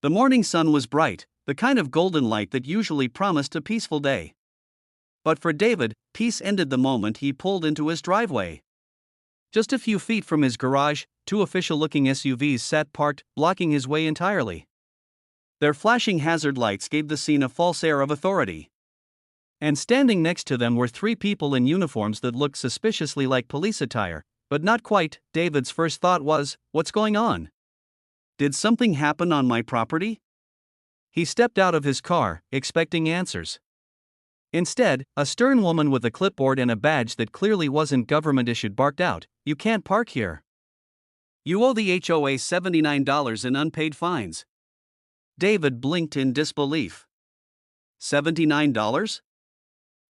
The morning sun was bright, the kind of golden light that usually promised a peaceful day. But for David, peace ended the moment he pulled into his driveway. Just a few feet from his garage, two official-looking SUVs sat parked, blocking his way entirely. Their flashing hazard lights gave the scene a false air of authority. And standing next to them were three people in uniforms that looked suspiciously like police attire, but not quite. David's first thought was, what's going on? Did something happen on my property? He stepped out of his car, expecting answers. Instead, a stern woman with a clipboard and a badge that clearly wasn't government-issued barked out, "You can't park here. You owe the HOA $79 in unpaid fines." David blinked in disbelief. $79?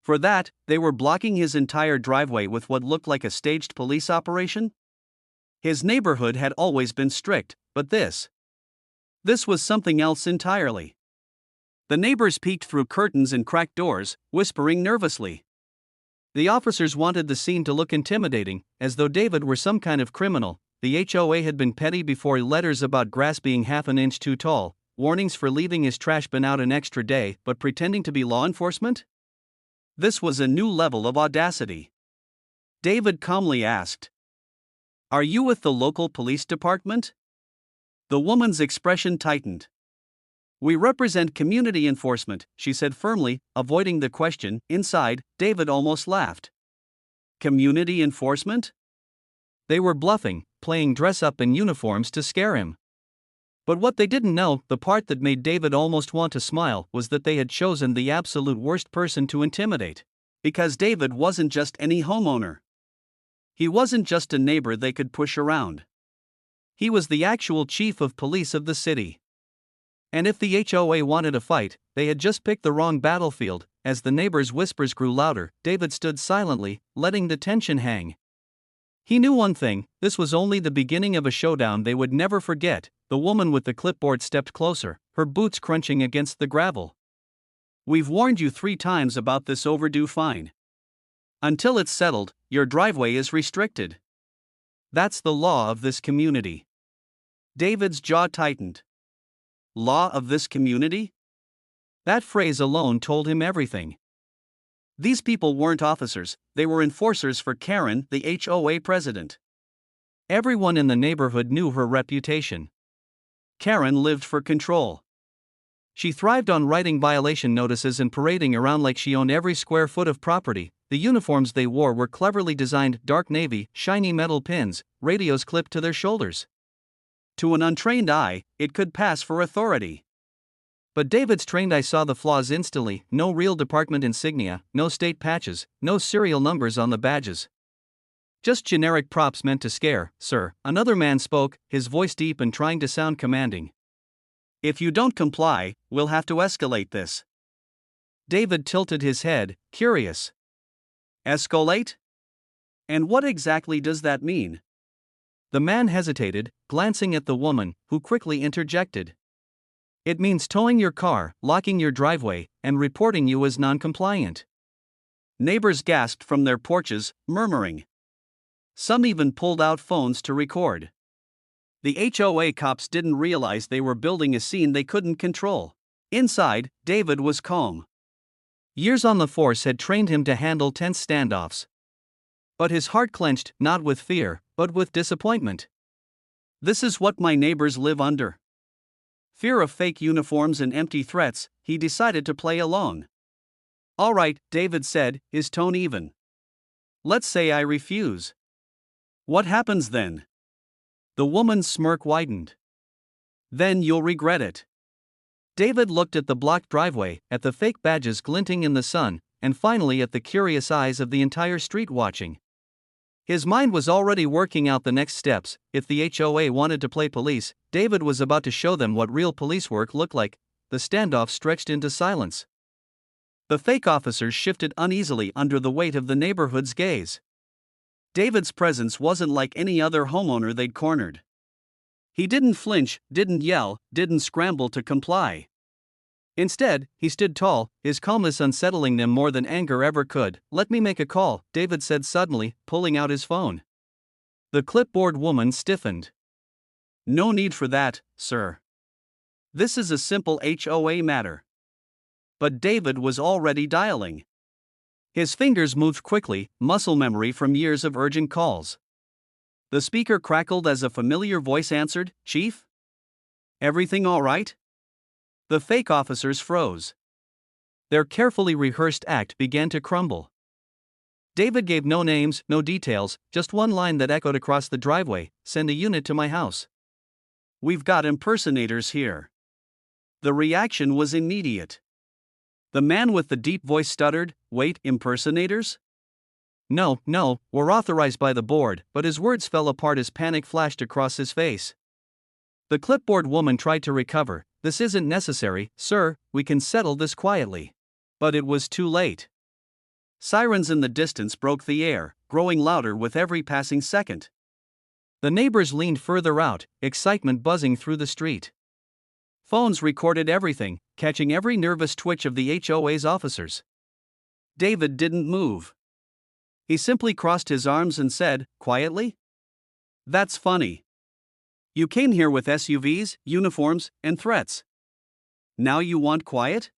For that, they were blocking his entire driveway with what looked like a staged police operation? His neighborhood had always been strict, but this was something else entirely. The neighbors peeked through curtains and cracked doors, whispering nervously. The officers wanted the scene to look intimidating, as though David were some kind of criminal. The HOA had been petty before: letters about grass being half an inch too tall, warnings for leaving his trash bin out an extra day, but pretending to be law enforcement? This was a new level of audacity. David calmly asked, "Are you with the local police department?" The woman's expression tightened. "We represent community enforcement," she said firmly, avoiding the question. Inside, David almost laughed. Community enforcement? They were bluffing, playing dress-up in uniforms to scare him. But what they didn't know, the part that made David almost want to smile, was that they had chosen the absolute worst person to intimidate. Because David wasn't just any homeowner. He wasn't just a neighbor they could push around. He was the actual chief of police of the city. And if the HOA wanted a fight, they had just picked the wrong battlefield. As the neighbors' whispers grew louder, David stood silently, letting the tension hang. He knew one thing: this was only the beginning of a showdown they would never forget. The woman with the clipboard stepped closer, her boots crunching against the gravel. "We've warned you 3 times about this overdue fine. Until it's settled, your driveway is restricted. That's the law of this community." David's jaw tightened. Law of this community? That phrase alone told him everything. These people weren't officers, they were enforcers for Karen, the HOA president. Everyone in the neighborhood knew her reputation. Karen lived for control. She thrived on writing violation notices and parading around like she owned every square foot of property. The uniforms they wore were cleverly designed: dark navy, shiny metal pins, radios clipped to their shoulders. To an untrained eye, it could pass for authority. But David's trained eye saw the flaws instantly: no real department insignia, no state patches, no serial numbers on the badges. Just generic props meant to scare. "Sir," another man spoke, his voice deep and trying to sound commanding. "If you don't comply, we'll have to escalate this." David tilted his head, curious. Escalate? And what exactly does that mean? The man hesitated, glancing at the woman, who quickly interjected. "It means towing your car, locking your driveway, and reporting you as non-compliant." Neighbors gasped from their porches, murmuring. Some even pulled out phones to record. The HOA cops didn't realize they were building a scene they couldn't control. Inside, David was calm. Years on the force had trained him to handle tense standoffs. But his heart clenched, not with fear, but with disappointment. This is what my neighbors live under. Fear of fake uniforms and empty threats. He decided to play along. "All right," David said, his tone even. "Let's say I refuse. What happens then?" The woman's smirk widened. "Then you'll regret it." David looked at the blocked driveway, at the fake badges glinting in the sun, and finally at the curious eyes of the entire street watching. His mind was already working out the next steps. If the HOA wanted to play police, David was about to show them what real police work looked like. The standoff stretched into silence. The fake officers shifted uneasily under the weight of the neighborhood's gaze. David's presence wasn't like any other homeowner they'd cornered. He didn't flinch, didn't yell, didn't scramble to comply. Instead, he stood tall, his calmness unsettling them more than anger ever could. "Let me make a call," David said suddenly, pulling out his phone. The clipboard woman stiffened. "No need for that, sir. This is a simple HOA matter. But David was already dialing. His fingers moved quickly, muscle memory from years of urgent calls. The speaker crackled as a familiar voice answered, "Chief? Everything all right?" The fake officers froze. Their carefully rehearsed act began to crumble. David gave no names, no details, just one line that echoed across the driveway: "Send a unit to my house. We've got impersonators here." The reaction was immediate. The man with the deep voice stuttered, "Wait, impersonators? No, we're authorized by the board," but his words fell apart as panic flashed across his face. The clipboard woman tried to recover. "This isn't necessary, sir, we can settle this quietly." But it was too late. Sirens in the distance broke the air, growing louder with every passing second. The neighbors leaned further out, excitement buzzing through the street. Phones recorded everything, catching every nervous twitch of the HOA's officers. David didn't move. He simply crossed his arms and said, quietly, "That's funny. You came here with SUVs, uniforms, and threats. Now you want quiet?"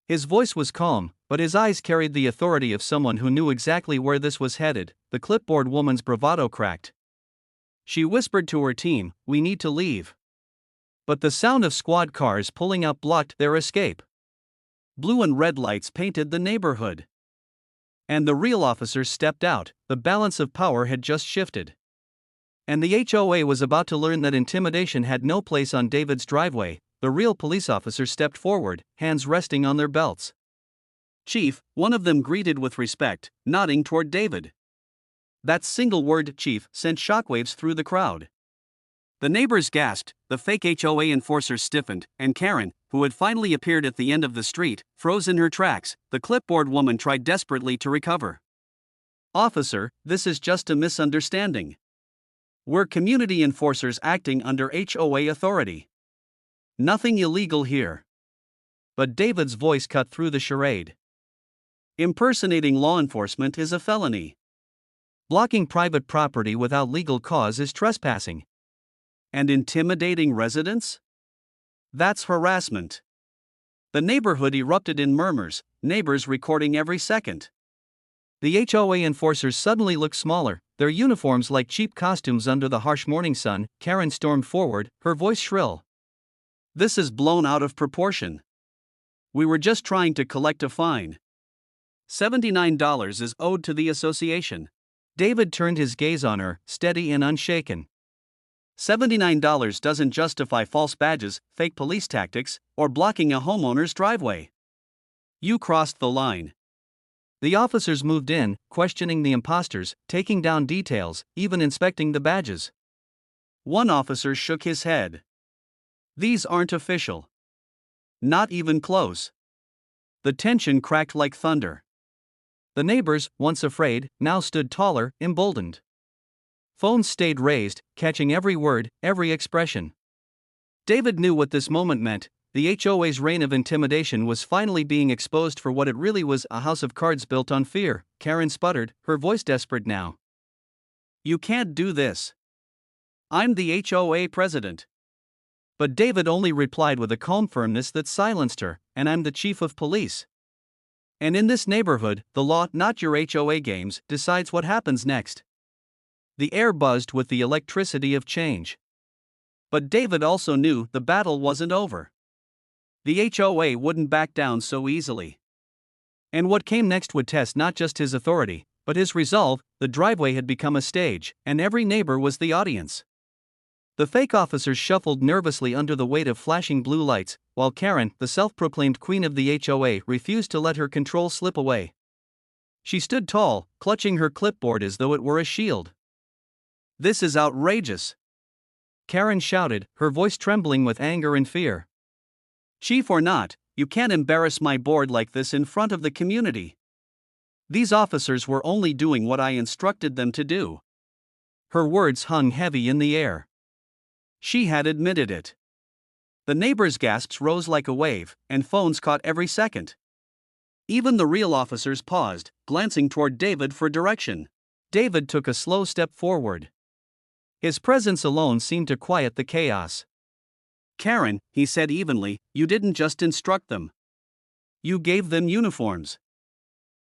His voice was calm, but his eyes carried the authority of someone who knew exactly where this was headed. The clipboard woman's bravado cracked. She whispered to her team, "We need to leave." But the sound of squad cars pulling up blocked their escape. Blue and red lights painted the neighborhood. And the real officers stepped out. The balance of power had just shifted. And the HOA was about to learn that intimidation had no place on David's driveway. The real police officers stepped forward, hands resting on their belts. "Chief," one of them greeted with respect, nodding toward David. That single word, "chief," sent shockwaves through the crowd. The neighbors gasped, the fake HOA enforcers stiffened, and Karen, who had finally appeared at the end of the street, froze in her tracks. The clipboard woman tried desperately to recover. "Officer, this is just a misunderstanding. We're community enforcers acting under HOA authority. Nothing illegal here." But David's voice cut through the charade. "Impersonating law enforcement is a felony. Blocking private property without legal cause is trespassing. And intimidating residents? That's harassment." The neighborhood erupted in murmurs, neighbors recording every second. The HOA enforcers suddenly looked smaller, their uniforms like cheap costumes under the harsh morning sun. Karen stormed forward, her voice shrill. "This is blown out of proportion. We were just trying to collect a fine. $79 is owed to the association." David turned his gaze on her, steady and unshaken. $79 doesn't justify false badges, fake police tactics, or blocking a homeowner's driveway. You crossed the line. The officers moved in, questioning the imposters, taking down details, even inspecting the badges. One officer shook his head. "These aren't official. Not even close." The tension cracked like thunder. The neighbors, once afraid, now stood taller, emboldened. Phones stayed raised, catching every word, every expression. David knew what this moment meant. The HOA's reign of intimidation was finally being exposed for what it really was, a house of cards built on fear. Karen sputtered, her voice desperate now. "You can't do this. I'm the HOA president." But David only replied with a calm firmness that silenced her, "And I'm the chief of police. And in this neighborhood, the law, not your HOA games, decides what happens next." The air buzzed with the electricity of change. But David also knew the battle wasn't over. The HOA wouldn't back down so easily. And what came next would test not just his authority, but his resolve. The driveway had become a stage, and every neighbor was the audience. The fake officers shuffled nervously under the weight of flashing blue lights, while Karen, the self-proclaimed queen of the HOA, refused to let her control slip away. She stood tall, clutching her clipboard as though it were a shield. "This is outrageous," Karen shouted, her voice trembling with anger and fear. "Chief or not, you can't embarrass my board like this in front of the community. These officers were only doing what I instructed them to do." Her words hung heavy in the air. She had admitted it. The neighbors' gasps rose like a wave, and phones caught every second. Even the real officers paused, glancing toward David for direction. David took a slow step forward. His presence alone seemed to quiet the chaos. Karen, he said evenly, you didn't just instruct them. You gave them uniforms.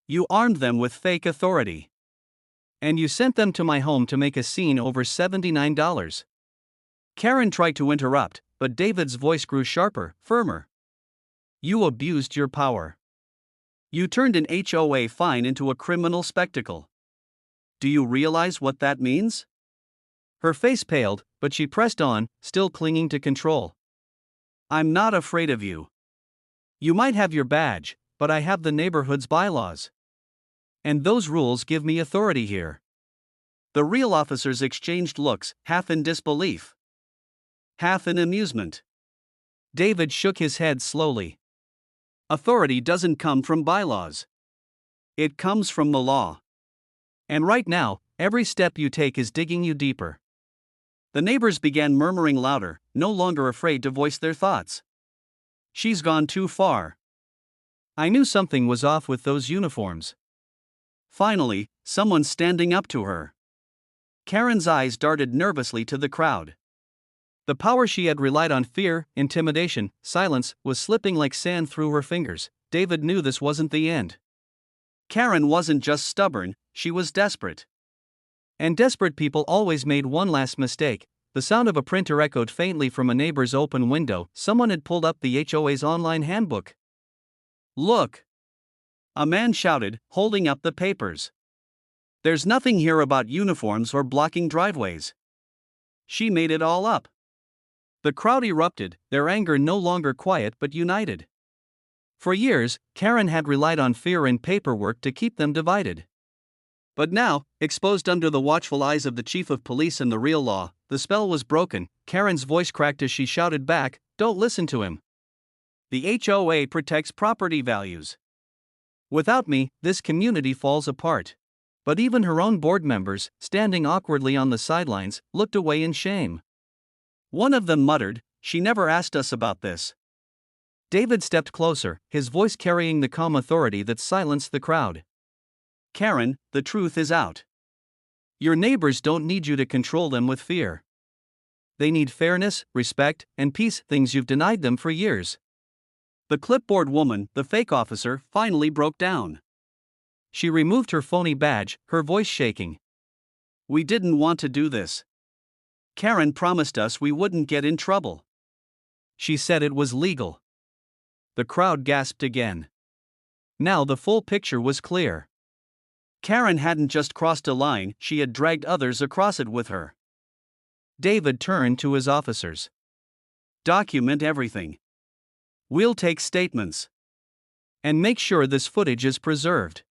You armed them with fake authority. And you sent them to my home to make a scene over $79. Karen tried to interrupt, but David's voice grew sharper, firmer. You abused your power. You turned an HOA fine into a criminal spectacle. Do you realize what that means? Her face paled, but she pressed on, still clinging to control. I'm not afraid of you. You might have your badge, but I have the neighborhood's bylaws. And those rules give me authority here. The real officers exchanged looks, half in disbelief, half in amusement. David shook his head slowly. Authority doesn't come from bylaws. It comes from the law. And right now, every step you take is digging you deeper. The neighbors began murmuring louder, no longer afraid to voice their thoughts. She's gone too far. I knew something was off with those uniforms. Finally, someone standing up to her. Karen's eyes darted nervously to the crowd. The power she had relied on, fear, intimidation, silence, was slipping like sand through her fingers. David knew this wasn't the end. Karen wasn't just stubborn, she was desperate. And desperate people always made one last mistake. The sound of a printer echoed faintly from a neighbor's open window. Someone had pulled up the HOA's online handbook. Look! A man shouted, holding up the papers. There's nothing here about uniforms or blocking driveways. She made it all up. The crowd erupted, their anger no longer quiet but united. For years, Karen had relied on fear and paperwork to keep them divided. But now, exposed under the watchful eyes of the chief of police and the real law, the spell was broken. Karen's voice cracked as she shouted back, "Don't listen to him. The HOA protects property values. Without me, this community falls apart." But even her own board members, standing awkwardly on the sidelines, looked away in shame. One of them muttered, "She never asked us about this." David stepped closer, his voice carrying the calm authority that silenced the crowd. Karen, the truth is out. Your neighbors don't need you to control them with fear. They need fairness, respect, and peace, things you've denied them for years. The clipboard woman, the fake officer, finally broke down. She removed her phony badge, her voice shaking. We didn't want to do this. Karen promised us we wouldn't get in trouble. She said it was legal. The crowd gasped again. Now the full picture was clear. Karen hadn't just crossed a line, she had dragged others across it with her. David turned to his officers. Document everything. We'll take statements. And make sure this footage is preserved.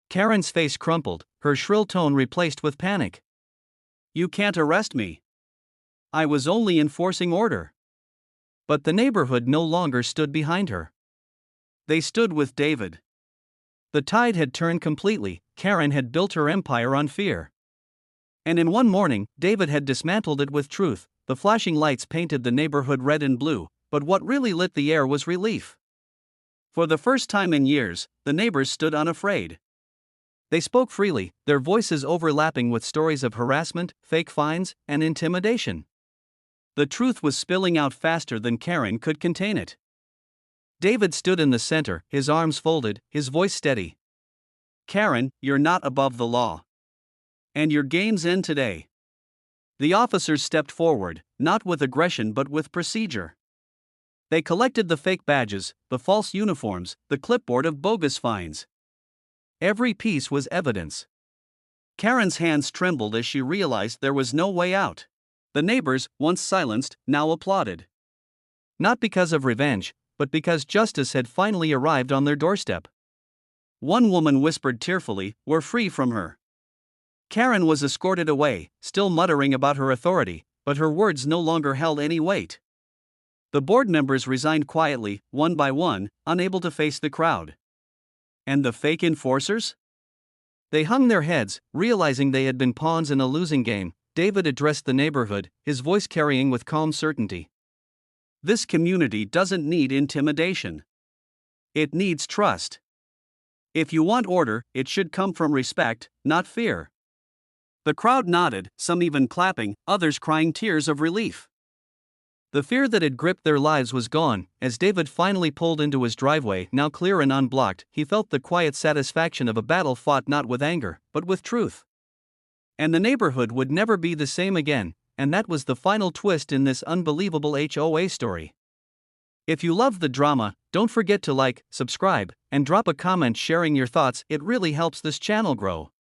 Karen's face crumpled, her shrill tone replaced with panic. You can't arrest me. I was only enforcing order. But the neighborhood no longer stood behind her. They stood with David. The tide had turned completely. Karen had built her empire on fear. And in one morning, David had dismantled it with truth. The flashing lights painted the neighborhood red and blue, but what really lit the air was relief. For the first time in years, the neighbors stood unafraid. They spoke freely, their voices overlapping with stories of harassment, fake fines, and intimidation. The truth was spilling out faster than Karen could contain it. David stood in the center, his arms folded, his voice steady. Karen, you're not above the law. And your game's end today. The officers stepped forward, not with aggression but with procedure. They collected the fake badges, the false uniforms, the clipboard of bogus fines. Every piece was evidence. Karen's hands trembled as she realized there was no way out. The neighbors, once silenced, now applauded. Not because of revenge, but because justice had finally arrived on their doorstep. One woman whispered tearfully, "We're free from her." Karen was escorted away, still muttering about her authority, but her words no longer held any weight. The board members resigned quietly, one by one, unable to face the crowd. And the fake enforcers? They hung their heads, realizing they had been pawns in a losing game. David addressed the neighborhood, his voice carrying with calm certainty. This community doesn't need intimidation. It needs trust. If you want order, it should come from respect, not fear. The crowd nodded, some even clapping, others crying tears of relief. The fear that had gripped their lives was gone. As David finally pulled into his driveway, now clear and unblocked, he felt the quiet satisfaction of a battle fought not with anger, but with truth. And the neighborhood would never be the same again, and that was the final twist in this unbelievable HOA story. If you love the drama, don't forget to like, subscribe, and drop a comment sharing your thoughts. It really helps this channel grow.